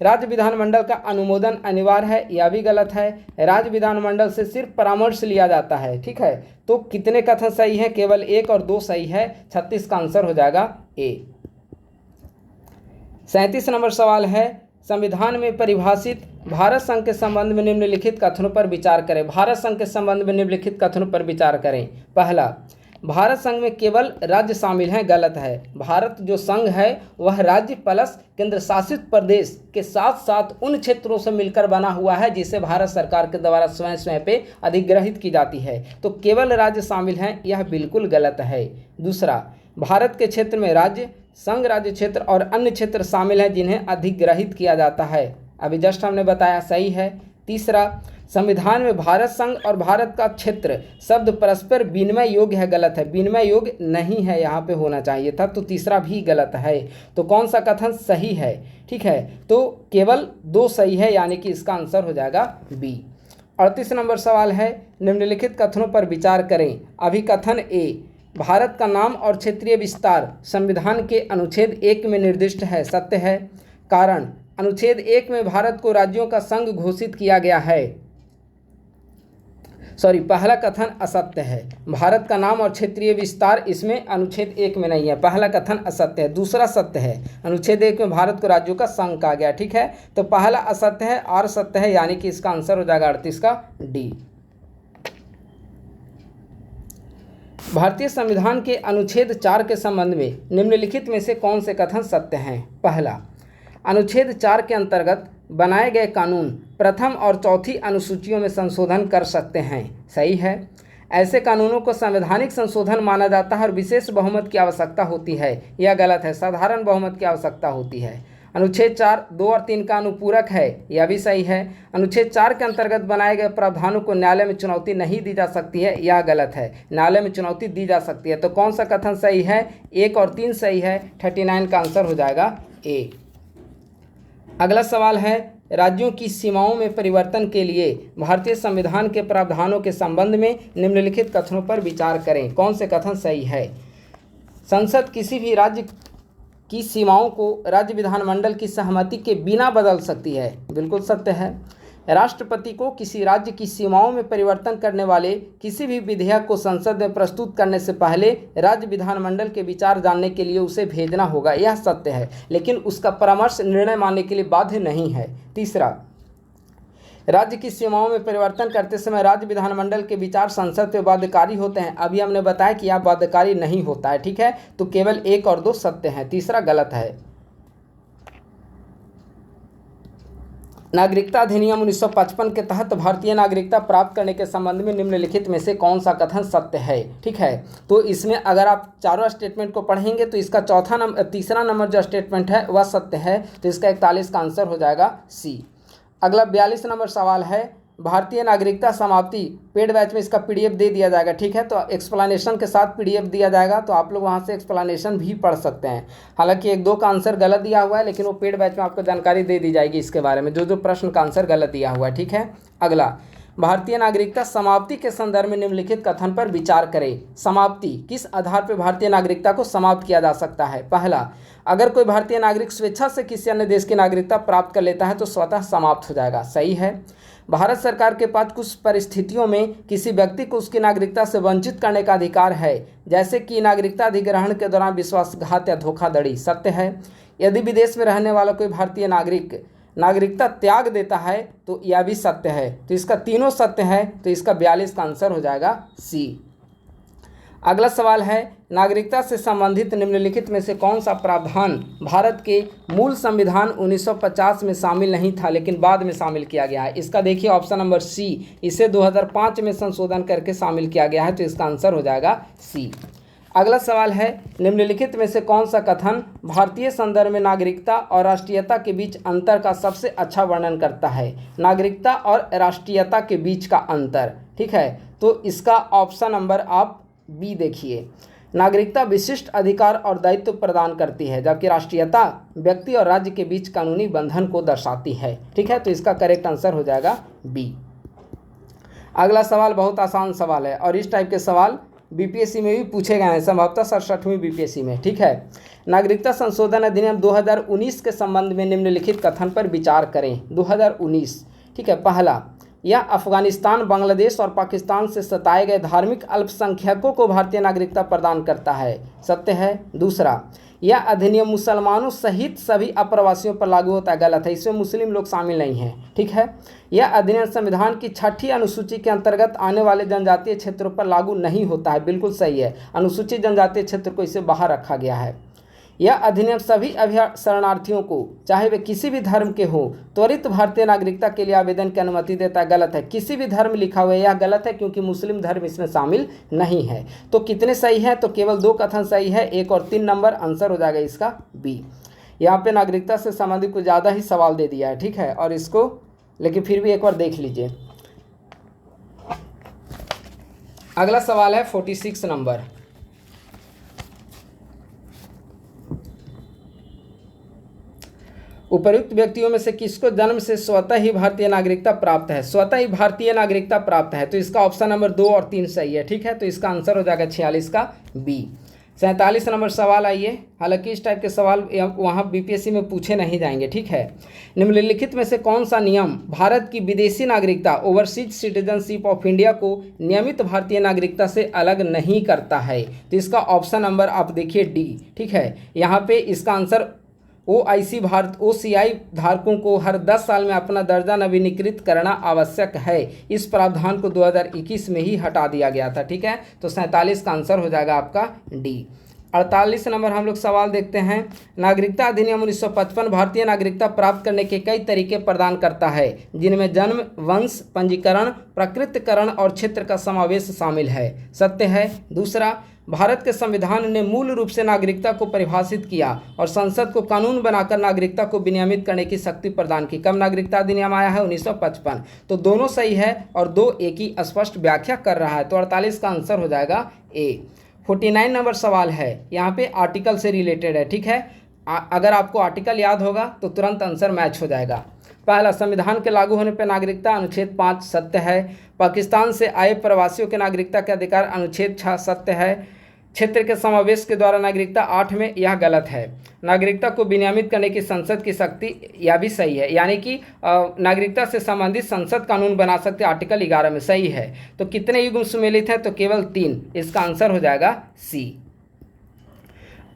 राज्य विधानमंडल का अनुमोदन अनिवार्य है, यह भी गलत है। राज्य विधानमंडल से सिर्फ परामर्श लिया जाता है, ठीक है। तो कितने कथन सही हैं? केवल 1 और 2 सही है। 36 का आंसर हो जाएगा ए। 37 नंबर सवाल है, संविधान में परिभाषित भारत संघ के संबंध में निम्नलिखित कथनों पर विचार करें। भारत संघ के संबंध में निम्नलिखित कथनों पर विचार करें। पहला, भारत संघ में केवल राज्य शामिल हैं, गलत है। भारत जो संघ है वह राज्य प्लस केंद्र शासित प्रदेश के साथ साथ उन क्षेत्रों से मिलकर बना हुआ है जिसे भारत सरकार के द्वारा स्वयं पे अधिग्रहित की जाती है। तो केवल राज्य शामिल हैं, यह बिल्कुल गलत है। दूसरा, भारत के क्षेत्र में राज्य, संघ राज्य क्षेत्र और अन्य क्षेत्र शामिल हैं जिन्हें अधिग्रहित किया जाता है, अभी जस्ट हमने बताया, सही है। तीसरा, संविधान में भारत संघ और भारत का क्षेत्र शब्द परस्पर विनिमय योग्य है, गलत है। विनिमय योग्य नहीं है, यहाँ पे होना चाहिए था, तो तीसरा भी गलत है। तो कौन सा कथन सही है? ठीक है, तो केवल 2 सही है, यानी कि इसका आंसर हो जाएगा बी। 38 नंबर सवाल है, निम्नलिखित कथनों पर विचार करें। अभी कथन ए, भारत का नाम और क्षेत्रीय विस्तार संविधान के अनुच्छेद 1 में निर्दिष्ट है, सत्य है। कारण, अनुच्छेद 1 में भारत को राज्यों का संघ घोषित किया गया है। पहला कथन असत्य है। भारत का नाम और क्षेत्रीय विस्तार इसमें अनुच्छेद 1 में नहीं है, पहला कथन असत्य है। दूसरा सत्य है, अनुच्छेद 1 में भारत को राज्यों का संघ कहा गया, ठीक है। तो पहला असत्य है और सत्य है, यानी कि इसका आंसर हो जाएगा 38 का डी। भारतीय संविधान के अनुच्छेद 4 के संबंध में निम्नलिखित में से कौन से कथन सत्य हैं? पहला, अनुच्छेद 4 के अंतर्गत बनाए गए कानून प्रथम और चौथी अनुसूचियों में संशोधन कर सकते हैं, सही है। ऐसे कानूनों को संवैधानिक संशोधन माना जाता है और विशेष बहुमत की आवश्यकता होती है, यह गलत है। साधारण बहुमत की आवश्यकता होती है। अनुच्छेद 4 2 और 3 का अनुपूरक है, यह भी सही है। अनुच्छेद 4 के अंतर्गत बनाए गए प्रावधानों को न्यायालय में चुनौती नहीं दी जा सकती है, यह गलत है। न्यायालय में चुनौती दी जा सकती है। तो कौन सा कथन सही है? 1 और 3 सही है। 39 का आंसर हो जाएगा ए। अगला सवाल है, राज्यों की सीमाओं में परिवर्तन के लिए भारतीय संविधान के प्रावधानों के संबंध में निम्नलिखित कथनों पर विचार करें। कौन से कथन सही है? संसद किसी भी राज्य की सीमाओं को राज्य विधानमंडल की सहमति के बिना बदल सकती है, बिल्कुल सत्य है। राष्ट्रपति को किसी राज्य की सीमाओं में परिवर्तन करने वाले किसी भी विधेयक को संसद में प्रस्तुत करने से पहले राज्य विधानमंडल के विचार जानने के लिए उसे भेजना होगा, यह सत्य है। लेकिन उसका परामर्श निर्णय मानने के लिए बाध्य नहीं है। तीसरा, राज्य की सीमाओं में परिवर्तन करते समय राज्य विधानमंडल के विचार संसद पे बाध्यकारी होते हैं। अभी हमने बताया कि यहाँ बाध्यकारी नहीं होता है, ठीक है। तो केवल 1 और 2 सत्य हैं, तीसरा गलत है। नागरिकता अधिनियम 1955 के तहत भारतीय नागरिकता प्राप्त करने के संबंध में निम्नलिखित में से कौन सा कथन सत्य है, ठीक है। तो इसमें अगर आप चारों स्टेटमेंट को पढ़ेंगे तो इसका तीसरा नंबर जो स्टेटमेंट है वह सत्य है, तो इसका 41 का आंसर हो जाएगा सी। अगला 42 नंबर सवाल है, भारतीय नागरिकता समाप्ति पेड बैच में इसका पीडीएफ दे दिया जाएगा, ठीक है। तो एक्सप्लेनेशन के साथ पीडीएफ दिया जाएगा, तो आप लोग वहां से एक्सप्लेनेशन भी पढ़ सकते हैं। हालांकि 1-2 का आंसर गलत दिया हुआ है, लेकिन वो पेड बैच में आपको जानकारी दे दी जाएगी इसके बारे में, जो प्रश्न का आंसर गलत दिया हुआ है, ठीक है। अगला, भारतीय नागरिकता समाप्ति के संदर्भ में निम्नलिखित कथन पर विचार करें। समाप्ति, किस आधार पर भारतीय नागरिकता को समाप्त किया जा सकता है। पहला, अगर कोई भारतीय नागरिक स्वेच्छा से किसी अन्य देश की नागरिकता प्राप्त कर लेता है तो स्वतः समाप्त हो जाएगा, सही है। भारत सरकार के पास कुछ परिस्थितियों में किसी व्यक्ति को उसकी नागरिकता से वंचित करने का अधिकार है, जैसे कि नागरिकता अधिग्रहण के दौरान विश्वासघात या धोखाधड़ी, सत्य है। यदि विदेश में रहने वाला कोई भारतीय नागरिकता त्याग देता है तो यह भी सत्य है, तो इसका तीनों सत्य है, तो इसका 42 का आंसर हो जाएगा सी। अगला सवाल है, नागरिकता से संबंधित निम्नलिखित में से कौन सा प्रावधान भारत के मूल संविधान 1950 में शामिल नहीं था लेकिन बाद में शामिल किया गया है। इसका देखिए ऑप्शन नंबर सी, इसे 2005 में संशोधन करके शामिल किया गया है, तो इसका आंसर हो जाएगा सी। अगला सवाल है, निम्नलिखित में से कौन सा कथन भारतीय संदर्भ में नागरिकता और राष्ट्रीयता के बीच अंतर का सबसे अच्छा वर्णन करता है। नागरिकता और राष्ट्रीयता के बीच का अंतर, ठीक है। तो इसका ऑप्शन नंबर आप बी देखिए, नागरिकता विशिष्ट अधिकार और दायित्व प्रदान करती है, जबकि राष्ट्रीयता व्यक्ति और राज्य के बीच कानूनी बंधन को दर्शाती है, ठीक है। तो इसका करेक्ट आंसर हो जाएगा बी। अगला सवाल बहुत आसान सवाल है और इस टाइप के सवाल बीपीएससी में भी पूछे गए हैं, संभवतः 67वीं बीपीएससी में, ठीक है। नागरिकता संशोधन अधिनियम 2019 के संबंध में निम्नलिखित कथन पर विचार करें। 2019, ठीक है। पहला, यह अफगानिस्तान, बांग्लादेश और पाकिस्तान से सताए गए धार्मिक अल्पसंख्यकों को भारतीय नागरिकता प्रदान करता है, सत्य है। दूसरा, यह अधिनियम मुसलमानों सहित सभी अप्रवासियों पर लागू होता है, गलत है, इसमें मुस्लिम लोग शामिल नहीं हैं, ठीक है। यह अधिनियम संविधान की 6ठी अनुसूची के अंतर्गत आने वाले जनजातीय क्षेत्रों पर लागू नहीं होता है, बिल्कुल सही है, अनुसूचित जनजातीय क्षेत्र को इसे बाहर रखा गया है। यह अधिनियम सभी शरणार्थियों को, चाहे वे किसी भी धर्म के हो, त्वरित भारतीय नागरिकता के लिए आवेदन की अनुमति देता है, गलत है। किसी भी धर्म लिखा हुआ है, यह गलत है क्योंकि मुस्लिम धर्म इसमें शामिल नहीं है। तो कितने सही है, तो केवल 2 कथन सही है, 1 और 3 नंबर आंसर हो जाएगा इसका बी। यहाँ पे नागरिकता से संबंधित कुछ ज़्यादा ही सवाल दे दिया है, ठीक है। और इसको लेकिन फिर भी एक बार देख लीजिए। अगला सवाल है 46 नंबर, उपर्युक्त व्यक्तियों में से किसको जन्म से स्वतः ही भारतीय नागरिकता प्राप्त है। स्वतः ही भारतीय नागरिकता प्राप्त है, तो इसका ऑप्शन नंबर 2 और 3 सही है, ठीक है। तो इसका आंसर हो जाएगा 46 का बी। 47 नंबर सवाल आइए, हालांकि इस टाइप के सवाल वहाँ बीपीएससी में पूछे नहीं जाएंगे, ठीक है। निम्नलिखित में से कौन सा नियम भारत की विदेशी नागरिकता ओवरसीज सिटीजनशिप ऑफ इंडिया को नियमित भारतीय नागरिकता से अलग नहीं करता है। तो इसका ऑप्शन नंबर आप देखिए डी, ठीक है। यहाँ पे इसका आंसर OCI धारकों को हर 10 साल में अपना दर्जा नवीनीकृत करना आवश्यक है। इस प्रावधान को 2021 में ही हटा दिया गया था, ठीक है। तो 47 का आंसर हो जाएगा आपका डी। 48 नंबर हम लोग सवाल देखते हैं, नागरिकता अधिनियम 1955 भारतीय नागरिकता प्राप्त करने के कई तरीके प्रदान करता है, जिनमें जन्म, वंश, पंजीकरण, प्रकृतिकरण और क्षेत्र का समावेश शामिल है, सत्य है। दूसरा, भारत के संविधान ने मूल रूप से नागरिकता को परिभाषित किया और संसद को कानून बनाकर नागरिकता को विनियमित करने की शक्ति प्रदान की। कब नागरिकता अधिनियम आया है? 1955। तो दोनों सही है और 2 एक ही स्पष्ट व्याख्या कर रहा है, तो 48 का आंसर हो जाएगा ए। 49 नंबर सवाल है, यहाँ पे आर्टिकल से रिलेटेड है, ठीक है। अगर आपको आर्टिकल याद होगा तो तुरंत आंसर मैच हो जाएगा। पहला, संविधान के लागू होने पर नागरिकता, अनुच्छेद 5 सत्य है। पाकिस्तान से आए प्रवासियों के नागरिकता के अधिकार, अनुच्छेद 6 सत्य है। क्षेत्र के समावेश के द्वारा नागरिकता 8 में, यह गलत है। नागरिकता को विनियमित करने की संसद की शक्ति, यह भी सही है, यानी कि नागरिकता से संबंधित संसद कानून बना सकते, आर्टिकल 11 में, सही है। तो कितने युग्म सुमेलित हैं? तो केवल 3, इसका आंसर हो जाएगा सी।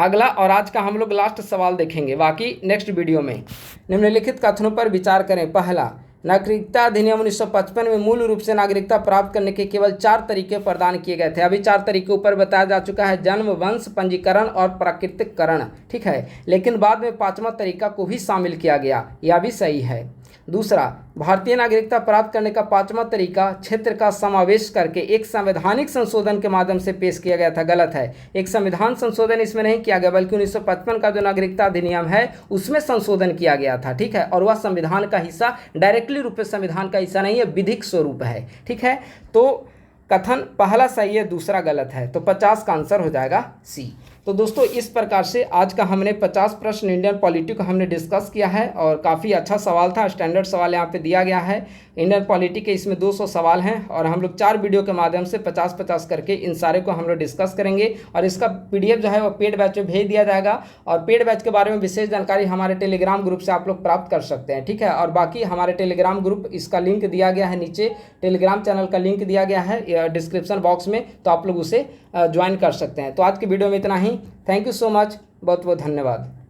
अगला और आज का हम लोग लास्ट सवाल देखेंगे, बाकी नेक्स्ट वीडियो में। निम्नलिखित कथनों पर विचार करें। पहला, नागरिकता अधिनियम 1955 में मूल रूप से नागरिकता प्राप्त करने के केवल 4 तरीके प्रदान किए गए थे। अभी 4 तरीके ऊपर बताया जा चुका है, जन्म, वंश, पंजीकरण और प्राकृतिककरण, ठीक है। लेकिन बाद में 5वां तरीका को भी शामिल किया गया, यह भी सही है। दूसरा, भारतीय नागरिकता प्राप्त करने का 5वां तरीका क्षेत्र का समावेश करके एक संवैधानिक संशोधन के माध्यम से पेश किया गया था। गलत है, एक संविधान संशोधन इसमें नहीं किया गया, बल्कि 1955 का जो नागरिकता अधिनियम है उसमें संशोधन किया गया था, ठीक है। और वह संविधान का हिस्सा, डायरेक्टली रूप से संविधान का हिस्सा नहीं है, विधिक स्वरूप है, ठीक है। तो कथन पहला सही है, दूसरा गलत है, तो 50 का आंसर हो जाएगा सी। तो दोस्तों इस प्रकार से आज का हमने 50 प्रश्न इंडियन पॉलिटी को हमने डिस्कस किया है और काफ़ी अच्छा सवाल था, स्टैंडर्ड सवाल यहाँ पे दिया गया है। इंडियन पॉलिटी के इसमें 200 सवाल हैं और हम लोग 4 वीडियो के माध्यम से 50-50 करके इन सारे को हम लोग डिस्कस करेंगे और इसका PDF जो है वो पेड बैच में भेज दिया जाएगा। और पेड बैच के बारे में विशेष जानकारी हमारे टेलीग्राम ग्रुप से आप लोग प्राप्त कर सकते हैं, ठीक है। और बाकी हमारे टेलीग्राम ग्रुप, इसका लिंक दिया गया है नीचे, टेलीग्राम चैनल का लिंक दिया गया है डिस्क्रिप्शन बॉक्स में, तो आप लोग उसे ज्वाइन कर सकते हैं। तो आज की वीडियो में इतना ही। थैंक यू सो मच, बहुत बहुत धन्यवाद।